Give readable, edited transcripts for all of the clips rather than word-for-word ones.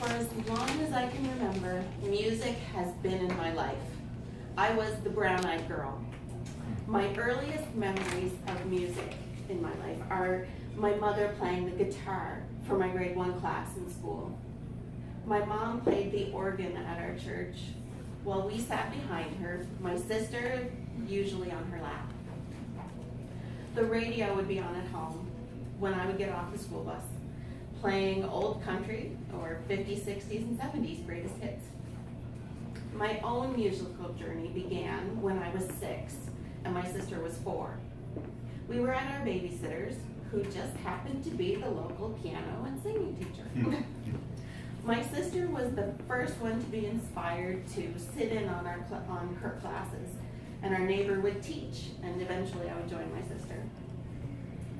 For as long as I can remember, music has been in my life. I was the brown-eyed girl. My earliest memories of music in my life are my mother playing the guitar for my grade 1 class in school. My mom played the organ at our church while we sat behind her, my sister usually on her lap. The radio would be on at home when I would get off the school bus, playing old country or 50s, 60s, and 70s greatest hits. My own musical journey began when I was 6 and my sister was 4. We were at our babysitter's, who just happened to be the local piano and singing teacher. My sister was the first one to be inspired to sit in on her classes, and our neighbor would teach, and eventually I would join my sister.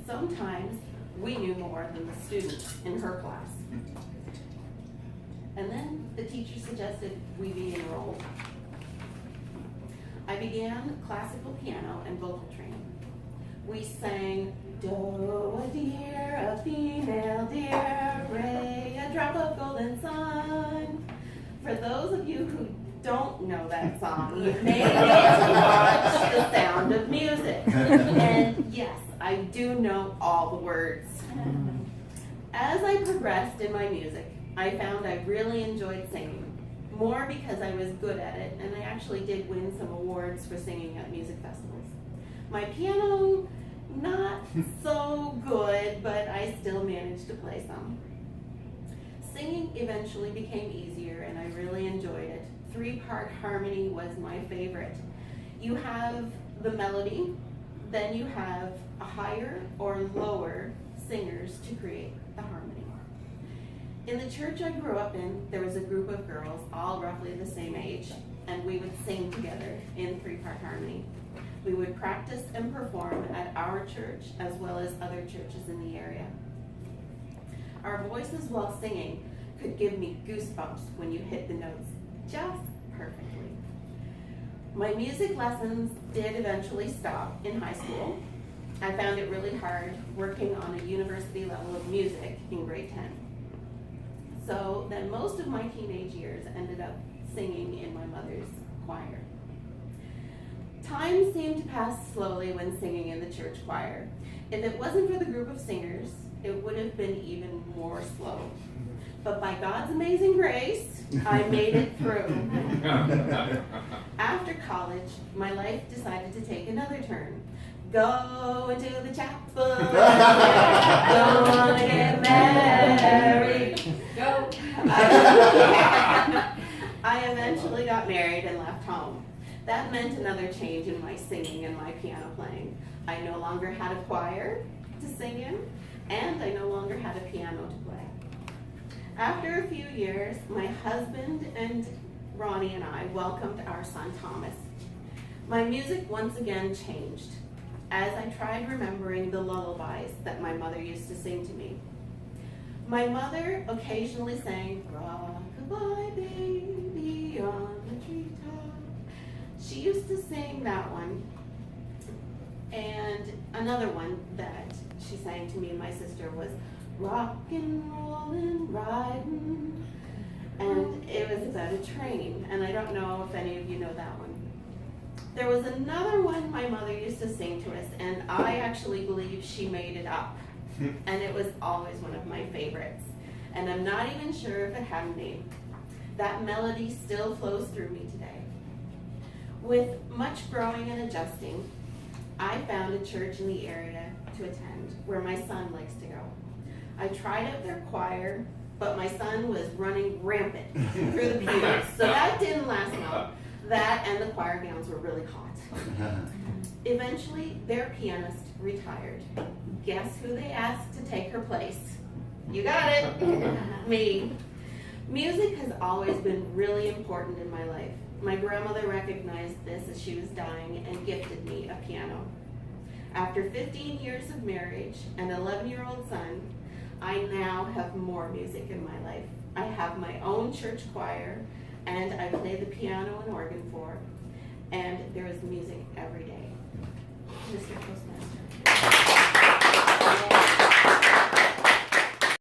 Sometimes we knew more than the students in her class. And then the teacher suggested we be enrolled. I began classical piano and vocal training. We sang do, a deer, a female deer, ray, a drop of golden sun. For those of you who don't know that song, you may need to watch The Sound of Music. And yes, I do know all the words. As I progressed in my music, I found I really enjoyed singing, more because I was good at it, and I actually did win some awards for singing at music festivals. My piano, not so good, but I still managed to play some. Singing eventually became easier, and I really enjoyed it. 3-part harmony was my favorite. You have the melody, then you have a higher or lower singers to create the harmony. In the church I grew up in, there was a group of girls, all roughly the same age, and we would sing together in 3-part harmony. We would practice and perform at our church as well as other churches in the area. Our voices while singing could give me goosebumps when you hit the notes just perfectly. My music lessons did eventually stop in high school. I found it really hard working on a university level of music in grade 10. So then most of my teenage years ended up singing in my mother's choir. Time seemed to pass slowly when singing in the church choir. If it wasn't for the group of singers, it would have been even more slow. But by God's amazing grace, I made it through. After college, my life decided to take another turn. Go into the chapel, gonna get married. Go. I eventually got married and left home. That meant another change in my singing and my piano playing. I no longer had a choir to sing in, and I no longer had a piano to play. After a few years, my husband and Ronnie and I welcomed our son Thomas. My music once again changed as I tried remembering the lullabies that my mother used to sing to me. My mother occasionally sang, "Rock-a-bye baby on the treetop." She used to sing that one, and another one that she sang to me and my sister was "Rockin', rollin', riding," and it was about a train, and I don't know if any of you know that one. There was another one my mother used to sing to us, and I actually believe she made it up, and it was always one of my favorites, and I'm not even sure if it had a name. That melody still flows through me today. With much growing and adjusting, I found a church in the area to attend where my son likes to go. I tried out their choir, but my son was running rampant through the pews, so that didn't last long. That and the choir gowns were really hot. Eventually, their pianist retired. Guess who they asked to take her place? You got it, me. Music has always been really important in my life. My grandmother recognized this as she was dying and gifted me a piano. After 15 years of marriage and an 11-year-old son, I now have more music in my life. I have my own church choir, and I play the piano and organ for, and there is music every day. Mr. Toastmaster.